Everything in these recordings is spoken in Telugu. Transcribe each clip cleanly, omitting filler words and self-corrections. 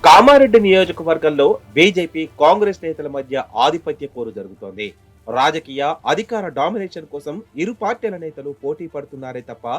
కామారెడ్డి నియోజకవర్గంలో బీజేపీ కాంగ్రెస్ నేతల మధ్య ఆధిపత్య పోరు జరుగుతోంది. రాజకీయ అధికార డామినేషన్ కోసం ఇరు పార్టీల నేతలు పోటీ పడుతున్నారే తప్ప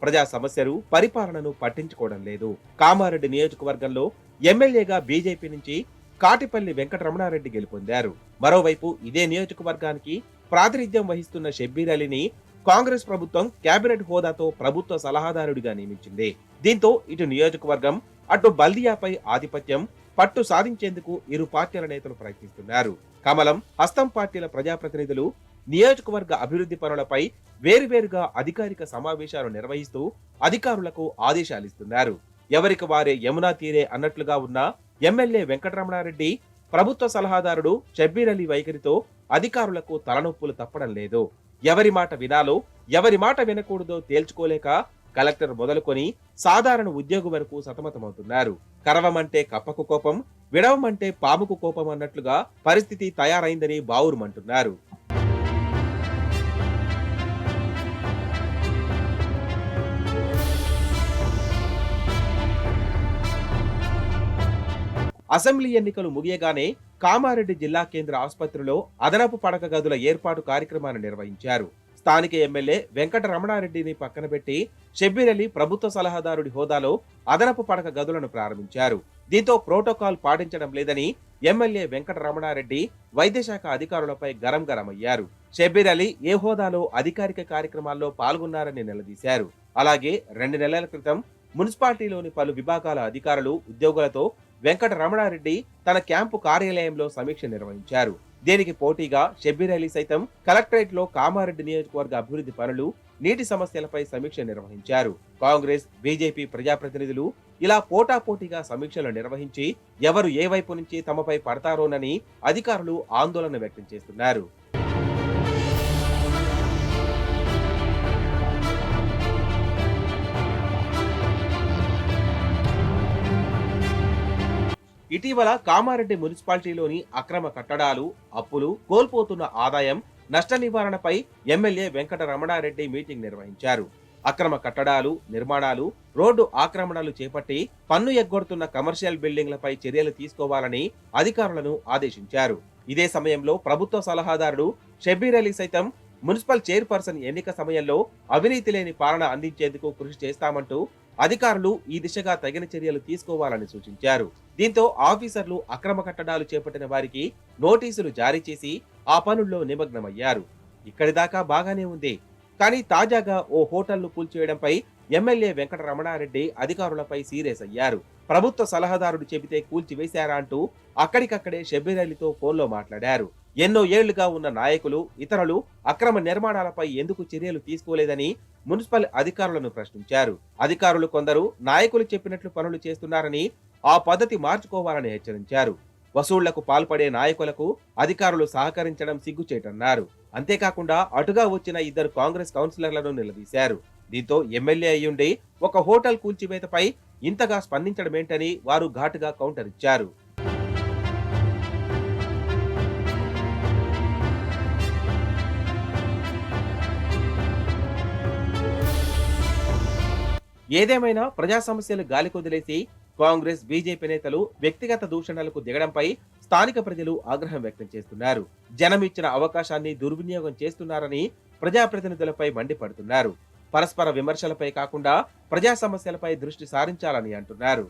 ప్రజా సమస్యలు పరిపాలనను పట్టించుకోవడం లేదు. కామారెడ్డి నియోజకవర్గంలో ఎమ్మెల్యేగా బీజేపీ నుంచి కాటిపల్లి వెంకటరమణారెడ్డి గెలుపొందారు. మరోవైపు ఇదే నియోజకవర్గానికి ప్రాతినిధ్యం వహిస్తున్న షబ్బీర్ అలీని కాంగ్రెస్ ప్రభుత్వం కేబినెట్ హోదాతో ప్రభుత్వ సలహాదారుడిగా నియమించింది. దీంతో ఇటు నియోజకవర్గం అటు బల్దియాపై ఆధిపత్యం పట్టు సాధించేందుకు ఇరు పార్టీల నేతలు ప్రయత్నిస్తున్నారు. కమలం, హస్తం పార్టీల ప్రజాప్రతినిధులు నియోజకవర్గ అభివృద్ధి పనులపై వేరువేరుగా అధికారిక సమావేశాలు నిర్వహిస్తూ అధికారులకు ఆదేశాలిస్తున్నారు. ఎవరికి వారే యమునా తీరే అన్నట్లుగా ఉన్న ఎమ్మెల్యే వెంకటరమణారెడ్డి ప్రభుత్వ సలహాదారుడు షబ్బీర్ అలీ వైఖరితో అధికారులకు తలనొప్పులు తప్పడం లేదు. ఎవరి మాట వినాలో ఎవరి మాట వినకూడదో తేల్చుకోలేక కలెక్టర్ మొదలుకొని సాధారణ ఉద్యోగి వరకు సతమతమవుతున్నారు. కరవమంటే కప్పకు కోపం, విడవమంటే పాముకు కోపం అన్నట్లుగా పరిస్థితి తయారైందని బావురుమంటున్నారు. అసెంబ్లీ ఎన్నికలు ముగియగానే కామారెడ్డి జిల్లా కేంద్ర ఆసుపత్రిలో అదనపు పడక గదుల ఏర్పాటు కార్యక్రమాన్ని నిర్వహించారు. స్థానిక ఎమ్మెల్యే వెంకటరమణారెడ్డిని పక్కన పెట్టి షబ్బీర్ అలీ ప్రభుత్వ సలహాదారుడి హోదాలో అదనపు పడక గదులను ప్రారంభించారు. దీంతో ప్రోటోకాల్ పాటించడం లేదని ఎమ్మెల్యే వెంకటరమణారెడ్డి వైద్యశాఖ అధికారులపై గరం అయ్యారు. షబ్బీర్ అలీ ఏ హోదాలో అధికారిక కార్యక్రమాల్లో పాల్గొన్నారని నిలదీశారు. అలాగే 2 నెలల క్రితం మున్సిపాలిటీలోని పలు విభాగాల అధికారులు, ఉద్యోగులతో వెంకటరమణారెడ్డి తన క్యాంపు కార్యాలయంలో సమీక్ష నిర్వహించారు. దీనికి పోటీగా షబ్బీర్ అలీ సైతం కలెక్టరేట్ లో కామారెడ్డి నియోజకవర్గ అభివృద్ధి పనులు, నీటి సమస్యలపై సమీక్ష నిర్వహించారు. కాంగ్రెస్, బీజేపీ ప్రజాప్రతినిధులు ఇలా పోటాపోటీగా సమీక్షలు నిర్వహించి ఎవరు ఏ వైపు నుంచి తమపై పడతారోనని అధికారులు ఆందోళన వ్యక్తం చేస్తున్నారు. ఇటీవల కామారెడ్డి మున్సిపాలిటీలోని అక్రమ కట్టడాలు, అప్పులు, కోల్పోతున్న ఆదాయం, నష్ట నివారణపై ఎమ్మెల్యే వెంకటరమణారెడ్డి మీటింగ్ నిర్వహించారు. అక్రమ కట్టడాలు, నిర్మాణాలు, రోడ్డు ఆక్రమణలు చేపట్టి పన్ను ఎగ్గొడుతున్న కమర్షియల్ బిల్డింగ్లపై చర్యలు తీసుకోవాలని అధికారులను ఆదేశించారు. ఇదే సమయంలో ప్రభుత్వ సలహాదారుడు షబ్బీర్ అలీ సైతం మున్సిపల్ చైర్పర్సన్ ఎన్నిక సమయంలో అవినీతి లేని పాలన అందించేందుకు కృషి చేస్తామంటూ అధికారులు ఈ దిశగా తగిన చర్యలు తీసుకోవాలని సూచించారు. దీంతో ఆఫీసర్లు అక్రమ కట్టడాలు చేపట్టిన వారికి నోటీసులు జారీ చేసి ఆ పనుల్లో నిమగ్నమయ్యారు. ఇక్కడిదాకా బాగానే ఉంది. కానీ తాజాగా ఓ హోటల్ను కూల్చివేయడంపై ఎమ్మెల్యే వెంకటరమణారెడ్డి అధికారులపై సీరియస్ అయ్యారు. ప్రభుత్వ సలహాదారుడు చెబితే కూల్చివేశారా అంటూ అక్కడికక్కడే షబ్బీర్ అలీతో ఫోన్లో మాట్లాడారు. ఎన్నో ఏళ్లుగా ఉన్న నాయకులు, ఇతరులు అక్రమ నిర్మాణాలపై ఎందుకు చర్యలు తీసుకోలేదని మున్సిపల్ అధికారులను ప్రశ్నించారు. అధికారులు కొందరు నాయకులు చెప్పినట్లు పనులు చేస్తున్నారని, ఆ పద్ధతి మార్చుకోవాలని హెచ్చరించారు. వసూళ్లకు పాల్పడే నాయకులకు అధికారులు సహకరించడం సిగ్గుచేటన్నారు. అంతేకాకుండా అటుగా వచ్చిన 2 కాంగ్రెస్ కౌన్సిలర్లను నిలదీశారు. దీంతో ఎమ్మెల్యే అయ్యుండి ఒక హోటల్ కూల్చివేతపై ఇంతగా స్పందించడమేంటని వారు ఘాటుగా కౌంటర్ ఇచ్చారు. ఏదేమైనా ప్రజా సమస్యలు గాలికొదిలేసి కాంగ్రెస్, బీజేపీ నేతలు వ్యక్తిగత దూషణలకు దిగడంపై స్థానిక ప్రజలు ఆగ్రహం వ్యక్తం చేస్తున్నారు. జనం ఇచ్చిన అవకాశాన్ని దుర్వినియోగం చేస్తున్నారని ప్రజాప్రతినిధులపై మండిపడుతున్నారు. పరస్పర విమర్శలపై కాకుండా ప్రజా సమస్యలపై దృష్టి సారించాలని అంటున్నారు.